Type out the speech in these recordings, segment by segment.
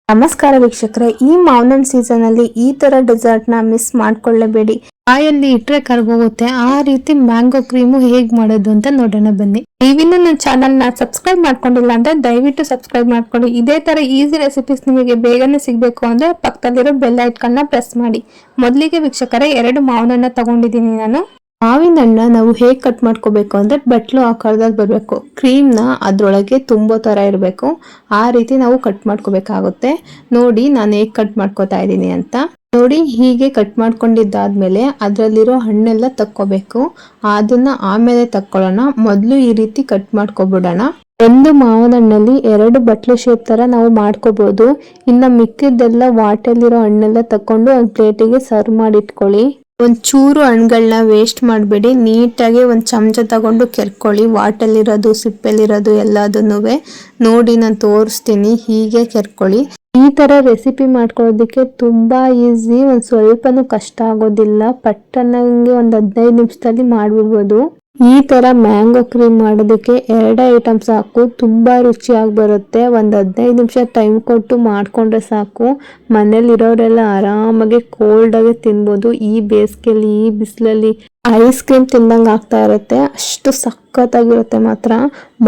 ನಮಸ್ಕಾರ ವೀಕ್ಷಕರೇ, ಈ ಮಾವ್ನನ್ ಸೀಸನ್ ಅಲ್ಲಿ ಈ ತರ ಡೆಸರ್ಟ್ ನ ಮಿಸ್ ಮಾಡ್ಕೊಳ್ಳಬೇಡಿ. ಬಾಯಲ್ಲಿ ಇಟ್ರೆ ಕರ್ಗೋಗುತ್ತೆ. ಆ ರೀತಿ ಮ್ಯಾಂಗೋ ಕ್ರೀಮು ಹೇಗ್ ಮಾಡೋದು ಅಂತ ನೋಡೋಣ ಬನ್ನಿ. ನೀವಿನ್ನೂ ನನ್ನ ಚಾನಲ್ ನ ಸಬ್ಸ್ಕ್ರೈಬ್ ಮಾಡ್ಕೊಂಡಿಲ್ಲ ಅಂದ್ರೆ ದಯವಿಟ್ಟು ಸಬ್ಸ್ಕ್ರೈಬ್ ಮಾಡ್ಕೊಳ್ಳಿ. ಇದೇ ತರ ಈಸಿ ರೆಸಿಪೀಸ್ ನಿಮಗೆ ಬೇಗನೆ ಸಿಗ್ಬೇಕು ಅಂದ್ರೆ ಪಕ್ಕದಲ್ಲಿರೋ ಬೆಲ್ ಐಕಾನ್ ನ ಪ್ರೆಸ್ ಮಾಡಿ. ಮೊದಲಿಗೆ ವೀಕ್ಷಕರೇ, 2 ಮಾವಿನ ತಗೊಂಡಿದ್ದೀನಿ ನಾನು. ಮಾವಿನ ಹಣ್ಣ ನಾವು ಹೇಗ್ ಕಟ್ ಮಾಡ್ಕೋಬೇಕು ಅಂದ್ರೆ ಬಟ್ಲು ಆಕಾರದಲ್ಲಿ ಬರಬೇಕು. ಕ್ರೀಮ್ ನ ಅದ್ರೊಳಗೆ ತುಂಬೋ ತರ ಇರಬೇಕು. ಆ ರೀತಿ ನಾವು ಕಟ್ ಮಾಡ್ಕೋಬೇಕಾಗುತ್ತೆ. ನೋಡಿ ನಾನು ಹೇಗ್ ಕಟ್ ಮಾಡ್ಕೋತಾ ಇದ್ದೀನಿ ಅಂತ. ನೋಡಿ, ಹೀಗೆ ಕಟ್ ಮಾಡ್ಕೊಂಡಿದ್ದಾದ್ಮೇಲೆ ಅದ್ರಲ್ಲಿರೋ ಹಣ್ಣೆಲ್ಲ ತಕ್ಕೋಬೇಕು. ಅದನ್ನ ಆಮೇಲೆ ತಕ್ಕೊಳ್ಳೋಣ. ಮೊದಲು ಈ ರೀತಿ ಕಟ್ ಮಾಡ್ಕೊಬಿಡೋಣ. ಒಂದು ಮಾವಿನ ಹಣ್ಣಲ್ಲಿ 2 ಬಟ್ಲು ಶೇಪ್ ತರ ನಾವು ಮಾಡ್ಕೋಬಹುದು. ಇನ್ನ ಮಿಕ್ಕಿದ್ದೆಲ್ಲ ವಾಟಲ್ಲಿರೋ ಹಣ್ಣೆಲ್ಲ ತಕೊಂಡು ಒಂದ್ ಪ್ಲೇಟಿಗೆ ಸರ್ವ್ ಮಾಡಿ ಇಟ್ಕೊಳ್ಳಿ. ಒಂಚೂರು ಹಣ್ಣುಗಳನ್ನ ವೇಸ್ಟ್ ಮಾಡಬೇಡಿ. ನೀಟಾಗಿ ಒಂದು ಚಮಚ ತಗೊಂಡು ಕೆರ್ಕೊಳ್ಳಿ. ವಾಟಲ್ಲಿರೋದು ಸಿಪ್ಪೆಲಿರೋದು ಎಲ್ಲದನ್ನೂ ನೋಡಿ ನಾನು ತೋರಿಸ್ತೀನಿ. ಹೀಗೆ ಕೆರ್ಕೊಳ್ಳಿ. ಈ ತರ ರೆಸಿಪಿ ಮಾಡ್ಕೊಳ್ಳೋದಕ್ಕೆ ತುಂಬಾ ಈಸಿ, ಒಂದ್ ಸ್ವಲ್ಪನೂ ಕಷ್ಟ ಆಗೋದಿಲ್ಲ. ಪಟ್ಟನಂಗೆ ಒಂದ್ 15 ನಿಮಿಷದಲ್ಲಿ ಮಾಡ್ಬಿಡ್ಬೋದು. ಈ ತರ ಮ್ಯಾಂಗೋ ಕ್ರೀಮ್ ಮಾಡೋದಕ್ಕೆ 2 ಐಟಮ್ ಸಾಕು, ತುಂಬಾ ರುಚಿಯಾಗಿ ಬರುತ್ತೆ. ಒಂದ್ 15 ನಿಮಿಷ ಟೈಮ್ ಕೊಟ್ಟು ಮಾಡ್ಕೊಂಡ್ರೆ ಸಾಕು. ಮನೇಲಿರೋರೆಲ್ಲ ಆರಾಮಾಗಿ ಕೋಲ್ಡ್ ಆಗಿ ತಿನ್ಬೋದು. ಈ ಬೇಸಿಗೆಯಲ್ಲಿ, ಈ ಬಿಸಿಲಲ್ಲಿ ಐಸ್ ಕ್ರೀಮ್ ತಿಂದಂಗೆ ಆಗ್ತಾ ಇರುತ್ತೆ. ಅಷ್ಟು ಸಖತ್ತಾಗಿರುತ್ತೆ ಮಾತ್ರ.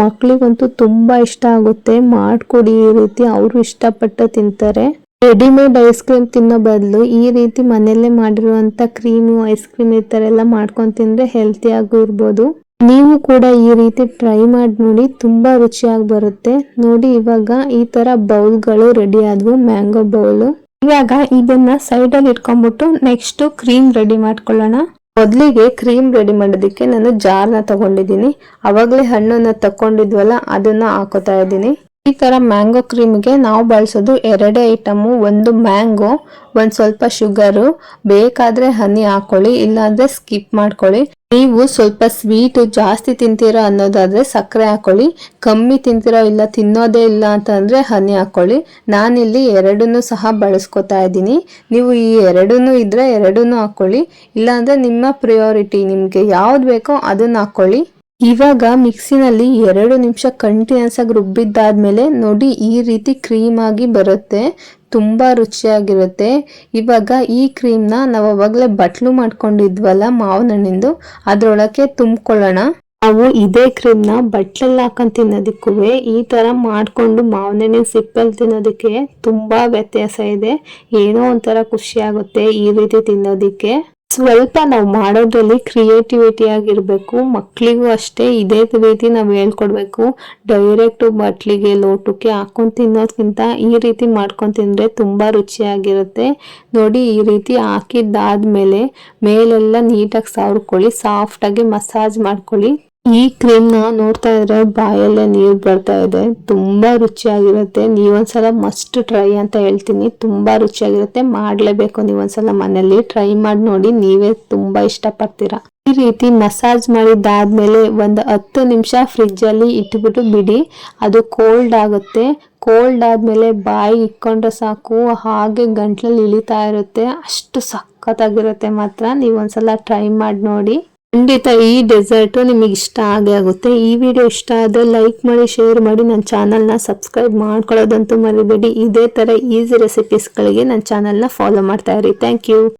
ಮಕ್ಳಿಗಂತೂ ತುಂಬಾ ಇಷ್ಟ ಆಗುತ್ತೆ. ಮಾಡ್ಕೊಡಿ ಈ ರೀತಿ, ಅವರು ಇಷ್ಟಪಟ್ಟು ತಿಂತಾರೆ. ರೆಡಿಮೇಡ್ ಐಸ್ ಕ್ರೀಮ್ ತಿನ್ನೋ ಬದಲು ಈ ರೀತಿ ಮನೆಯಲ್ಲೇ ಮಾಡಿರುವಂತ ಕ್ರೀಮು ಐಸ್ ಕ್ರೀಮ್ ಈ ತರ ಎಲ್ಲ ಮಾಡ್ಕೊಂಡು ತಿಂದ್ರೆ ಹೆಲ್ತಿ ಆಗೂ ಇರ್ಬೋದು. ನೀವು ಕೂಡ ಈ ರೀತಿ ಟ್ರೈ ಮಾಡಿ ನೋಡಿ, ತುಂಬಾ ರುಚಿಯಾಗಿ ಬರುತ್ತೆ. ನೋಡಿ, ಇವಾಗ ಈ ತರ ಬೌಲ್ಗಳು ರೆಡಿ ಆದ್ವು, ಮ್ಯಾಂಗೋ ಬೌಲ್. ಇವಾಗ ಇದನ್ನ ಸೈಡ್ ಅಲ್ಲಿ ಇಟ್ಕೊಂಡ್ಬಿಟ್ಟು ನೆಕ್ಸ್ಟ್ ಕ್ರೀಮ್ ರೆಡಿ ಮಾಡ್ಕೊಳ್ಳೋಣ. ಮೊದಲಿಗೆ ಕ್ರೀಮ್ ರೆಡಿ ಮಾಡೋದಕ್ಕೆ ನಾನು ಜಾರ್ನ ತಗೊಂಡಿದ್ದೀನಿ. ಅವಾಗಲೇ ಹಣ್ಣನ್ನ ತಕೊಂಡಿದ್ವಲ್ಲ, ಅದನ್ನ ಹಾಕೋತಾ ಇದ್ದೀನಿ. ಈ ತರ ಮ್ಯಾಂಗೋ ಕ್ರೀಮ್ಗೆ ನಾವು ಬಳಸೋದು 2 ಐಟಮು. ಒಂದು ಮ್ಯಾಂಗೋ, ಒಂದ್ ಸ್ವಲ್ಪ ಶುಗರು, ಬೇಕಾದ್ರೆ ಹನಿ ಹಾಕೊಳ್ಳಿ, ಇಲ್ಲಾಂದ್ರೆ ಸ್ಕಿಪ್ ಮಾಡ್ಕೊಳ್ಳಿ. ನೀವು ಸ್ವಲ್ಪ ಸ್ವೀಟ್ ಜಾಸ್ತಿ ತಿಂತೀರಾ ಅನ್ನೋದಾದ್ರೆ ಸಕ್ಕರೆ ಹಾಕೊಳ್ಳಿ. ಕಮ್ಮಿ ತಿಂತೀರಾ, ಇಲ್ಲ ತಿನ್ನೋದೇ ಇಲ್ಲ ಅಂತಂದ್ರೆ ಹನಿ ಹಾಕೊಳ್ಳಿ. ನಾನಿಲ್ಲಿ 2 ಸಹ ಬಳಸ್ಕೊತಾ ಇದ್ದೀನಿ. ನೀವು ಈ 2 ಇದ್ರೆ 2 ಹಾಕೊಳ್ಳಿ, ಇಲ್ಲಾಂದ್ರೆ ನಿಮ್ಮ ಪ್ರಿಯಾರಿಟಿ, ನಿಮ್ಗೆ ಯಾವ್ದು ಬೇಕೋ ಅದನ್ನ ಹಾಕೊಳ್ಳಿ. ಇವಾಗ ಮಿಕ್ಸಿನಲ್ಲಿ 2 ನಿಮಿಷ ಕಂಟಿನ್ಯೂಸ್ ಆಗಿ ರುಬ್ಬಿದ್ದಾದ್ಮೇಲೆ ನೋಡಿ ಈ ರೀತಿ ಕ್ರೀಮ್ ಆಗಿ ಬರುತ್ತೆ. ತುಂಬಾ ರುಚಿಯಾಗಿರುತ್ತೆ. ಇವಾಗ ಈ ಕ್ರೀಮ್ನ ನಾವು ಅವಾಗಲೇ ಬಟ್ಲು ಮಾಡ್ಕೊಂಡಿದ್ವಲ್ಲ ಮಾವಿನ ಹಣ್ಣಿಂದು, ಅದ್ರೊಳಗೆ ತುಂಬಿಕೊಳ್ಳೋಣ. ನಾವು ಇದೇ ಕ್ರೀಮ್ನ ಬಟ್ಲಲ್ಲಿ ಹಾಕೊಂಡು ತಿನ್ನೋದಕ್ಕೂ ಈ ತರ ಮಾಡ್ಕೊಂಡು ಮಾವಿನ ಹಣ್ಣಿನ ಸಿಪ್ಪಲ್ಲಿ ತಿನ್ನೋದಕ್ಕೆ ತುಂಬಾ ವ್ಯತ್ಯಾಸ ಇದೆ. ಏನೋ ಒಂಥರ ಖುಷಿ ಆಗುತ್ತೆ ಈ ರೀತಿ ತಿನ್ನೋದಿಕ್ಕೆ. ಸ್ವಲ್ಪ ನಾವು ಮಾಡೋದ್ರಲ್ಲಿ ಕ್ರಿಯೇಟಿವಿಟಿ ಆಗಿರ್ಬೇಕು. ಮಕ್ಕಳಿಗೂ ಅಷ್ಟೇ ಇದೇ ರೀತಿ ನಾವು ಹೇಳ್ಕೊಡ್ಬೇಕು. ಡೈರೆಕ್ಟ್ ಬಟ್ಲಿಗೆ ಲೋಟಕ್ಕೆ ಹಾಕೊಂಡು ತಿನ್ನೋದ್ಕಿಂತ ಈ ರೀತಿ ಮಾಡ್ಕೊಂಡು ತಿಂದ್ರೆ ತುಂಬಾ ರುಚಿಯಾಗಿರುತ್ತೆ. ನೋಡಿ, ಈ ರೀತಿ ಹಾಕಿದ್ದಾದ್ಮೇಲೆ ಮೇಲೆಲ್ಲ ನೀಟಾಗಿ ಸವರ್ಕೊಳ್ಳಿ, ಸಾಫ್ಟ್ ಆಗಿ ಮಸಾಜ್ ಮಾಡ್ಕೊಳ್ಳಿ. ಈ ಕ್ರೀಮ್ ನ ನೋಡ್ತಾ ಇದ್ರೆ ಬಾಯಲ್ಲೇ ನೀರು ಬರ್ತಾ ಇದೆ. ತುಂಬಾ ರುಚಿಯಾಗಿರುತ್ತೆ. ನೀವೊಂದ್ಸಲ ಮಸ್ಟ್ ಟ್ರೈ ಅಂತ ಹೇಳ್ತೀನಿ. ತುಂಬಾ ರುಚಿಯಾಗಿರುತ್ತೆ. ಮಾಡ್ಲೇಬೇಕು. ನೀವೊಂದ್ಸಲ ಮನೇಲಿ ಟ್ರೈ ಮಾಡಿ ನೋಡಿ, ನೀವೇ ತುಂಬಾ ಇಷ್ಟಪಡ್ತೀರಾ. ಈ ರೀತಿ ಮಸಾಜ್ ಮಾಡಿದ್ದಾದ್ಮೇಲೆ ಒಂದು 10 ನಿಮಿಷ ಫ್ರಿಜ್ ಅಲ್ಲಿ ಇಟ್ಬಿಟ್ಟು ಬಿಡಿ. ಅದು ಕೋಲ್ಡ್ ಆಗುತ್ತೆ. ಕೋಲ್ಡ್ ಆದ್ಮೇಲೆ ಬಾಯಿ ಇಟ್ಕೊಂಡ್ರೆ ಸಾಕು, ಹಾಗೆ ಗಂಟ್ಲಲ್ಲಿ ಇಳಿತಾ ಇರುತ್ತೆ. ಅಷ್ಟು ಸಖತ್ತಾಗಿರುತ್ತೆ ಮಾತ್ರ. ನೀವೊಂದ್ಸಲ ಟ್ರೈ ಮಾಡಿ ನೋಡಿ. ಖಂಡಿತ ಈ ಡೆಸರ್ಟ್ ನಿಮಗೆ ಇಷ್ಟ ಆಗೇ ಆಗುತ್ತೆ. ಈ ವಿಡಿಯೋ ಇಷ್ಟ ಆದರೆ ಲೈಕ್ ಮಾಡಿ, ಶೇರ್ ಮಾಡಿ, ನನ್ನ ಚಾನಲ್ನ ಸಬ್ಸ್ಕ್ರೈಬ್ ಮಾಡ್ಕೊಳ್ಳೋದಂತೂ ಮರಿಬೇಡಿ. ಇದೇ ತರ ಈಸಿ ರೆಸಿಪೀಸ್ಗಳಿಗೆ ನನ್ನ ಚಾನಲ್ನ ಫಾಲೋ ಮಾಡ್ತಾ ಇರಿ. Thank you.